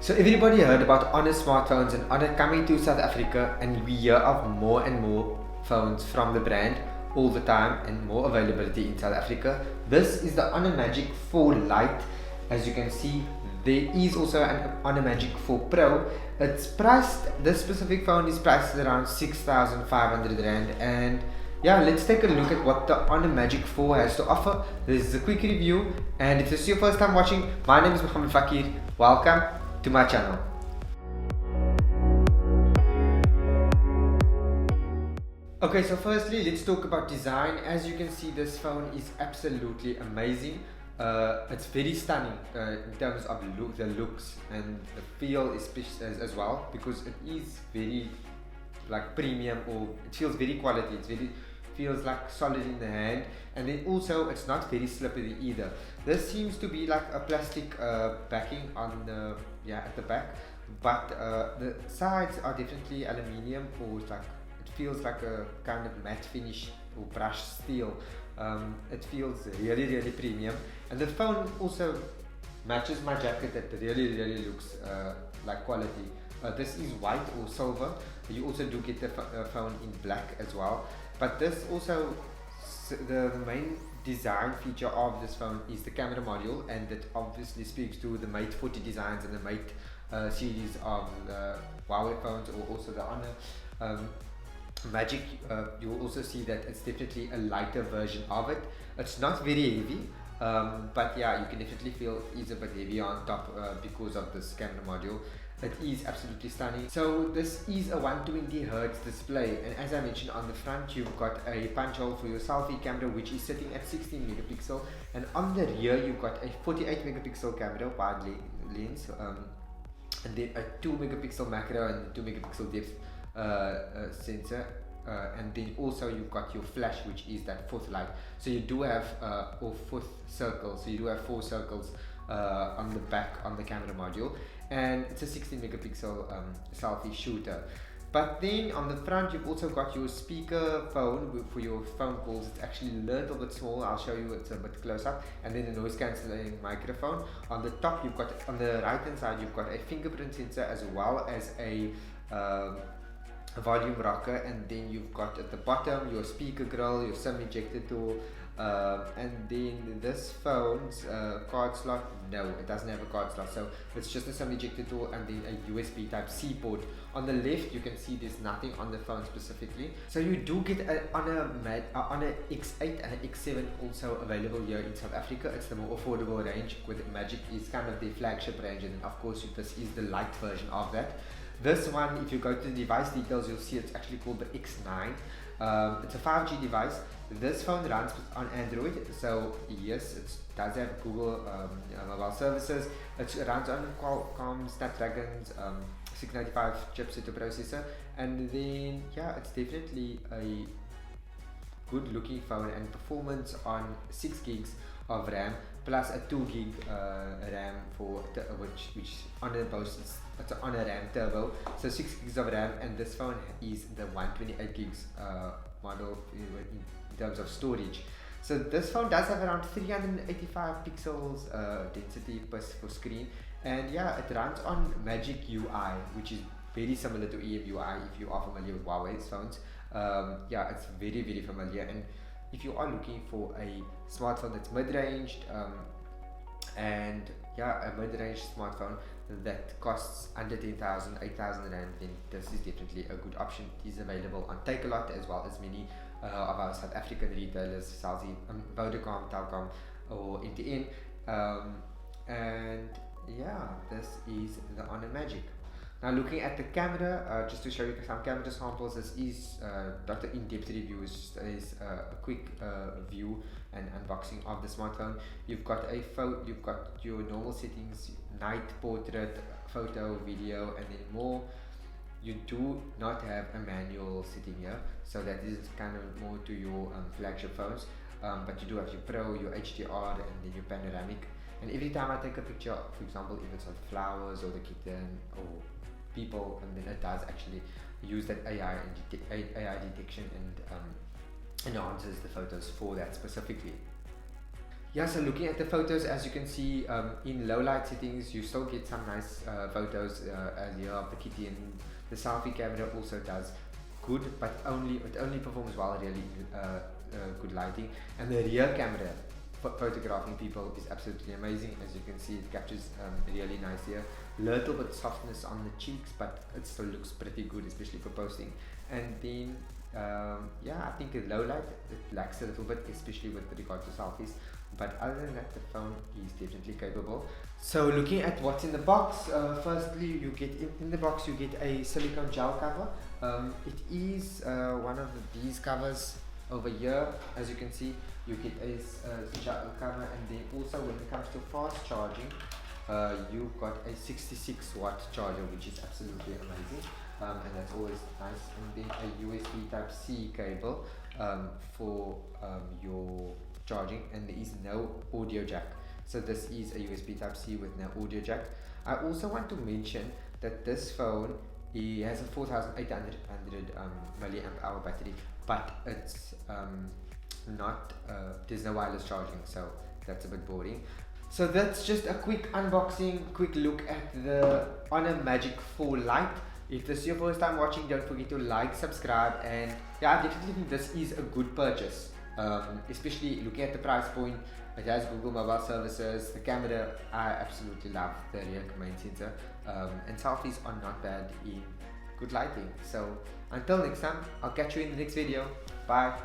So everybody heard about Honor smartphones and Honor coming to South Africa, and we hear of more and more phones from the brand all the time and more availability in South Africa. This is the Honor Magic 4 Lite. As you can see, there is also an Honor Magic 4 Pro. It's priced, this specific phone is priced at around 6,500 Rand, and yeah, let's take a look at what the Honor Magic 4 has to offer. This is a quick review, and if this is your first time watching, my name is Fakier. Welcome to my channel. Okay, so firstly, let's talk about design. As you can see, this phone is absolutely amazing. It's very stunning in terms of the looks and the feel as well, because it is very like premium, or it feels very quality. Feels like solid in the hand, and then also it's not very slippery either. This seems to be like a plastic backing on the at the back, but the sides are definitely aluminium, or like it feels like a kind of matte finish or brushed steel. It feels really premium, and the phone also matches my jacket. That really looks like quality. This is white or silver. You also do get the phone in black as well, but this also, the main design feature of this phone is the camera module, and that obviously speaks to the Mate 40 designs and the Mate series of Huawei phones, or also the Honor Magic. You will also see that it's definitely a lighter version of it. It's not very heavy, but yeah, you can definitely feel it's a bit heavy on top because of this camera module. It is absolutely stunning. So this is a 120Hz display, and as I mentioned, on the front you've got a punch hole for your selfie camera, which is sitting at 16 megapixel, and on the rear you've got a 48 megapixel camera wide lens, and then a 2 megapixel macro and 2 megapixel depth sensor, and then also you've got your flash, which is that fourth light. So you do have or fourth circle, so you do have 4 circles on the back on the camera module, and it's a 16 megapixel selfie shooter. But then on the front you've also got your speaker phone for your phone calls. It's actually a little bit small, I'll show you, it's a bit close up, and then the noise cancelling microphone. On the top you've got, on the right hand side you've got a fingerprint sensor, as well as a volume rocker, and then you've got at the bottom your speaker grill, your SIM ejector tool, and then this phone's card slot, no, it doesn't have a card slot, so it's just a SIM ejector tool and then a USB type C port. On the left you can see there's nothing on the phone specifically. So you do get an Honor X8 and an X7 also available here in South Africa. It's the more affordable range, with Magic is kind of the flagship range, and of course this is the light version of that. This one, if you go to the device details, you'll see it's actually called the X9. It's a 5G device. This phone runs on Android, so yes, it does have Google mobile services. It runs on Qualcomm Snapdragon's 695 chipset processor, and then yeah, it's definitely a good looking phone, and performance on 6 gigs of RAM plus a 2 gig RAM for which Honor boasts. It's an Honor RAM Turbo, so 6 gigs of RAM, and this phone is the 128 gigs model in terms of storage. So this phone does have around 385 pixels density per screen, and yeah, it runs on Magic UI, which is very similar to EMUI if you are familiar with Huawei's phones. Yeah, it's very familiar, and if you are looking for a smartphone that's mid-ranged, and yeah, a mid-range smartphone that costs under 10,000, 8,000 Rand, then this is definitely a good option. It is available on Takealot, as well as many of our South African retailers, Salzi, Vodacom, Telkom, or MTN, and yeah, this is the Honor Magic. Now, looking at the camera, just to show you some camera samples, this is not an in-depth review, it's a quick view and unboxing of the smartphone. You've got you've got your normal settings: night, portrait, photo, video, and then more. You do not have a manual setting here, so that is kind of more to your flagship phones. But you do have your Pro, your HDR, and then your panoramic. And every time I take a picture, for example, if it's of flowers or the kitten or people, and then it does actually use that AI detection and enhances the photos for that specifically. yeah, so looking at the photos, as you can see, in low light settings, you still get some nice photos as here of the kitty, and the selfie camera also does good, but it only performs well really good lighting. And the rear camera photographing people is absolutely amazing. As you can see, it captures really nice here. Little bit softness on the cheeks, but it still looks pretty good, especially for posting. And then yeah, I think in low light it lacks a little bit, especially with regard to selfies. But other than that, the phone is definitely capable. So looking at what's in the box, firstly you get in the box you get a silicone gel cover. It is one of these covers over here. As you can see, you get a gel cover, and then also when it comes to fast charging, you've got a 66-watt charger, which is absolutely amazing, and that's always nice. And then a USB Type-C cable for your charging, and there is no audio jack. So this is a USB Type-C with no audio jack. I also want to mention that this phone, it has a 4800 milliamp hour battery, but it's not there's no wireless charging, so that's a bit boring. So that's just a quick unboxing, quick look at the Honor Magic 4 Lite. If this is your first time watching, don't forget to like, subscribe, and yeah, I definitely think this is a good purchase, especially looking at the price point. It has Google mobile services, the camera, I absolutely love the rear main sensor, and selfies are not bad in good lighting. So until next time, I'll catch you in the next video. Bye.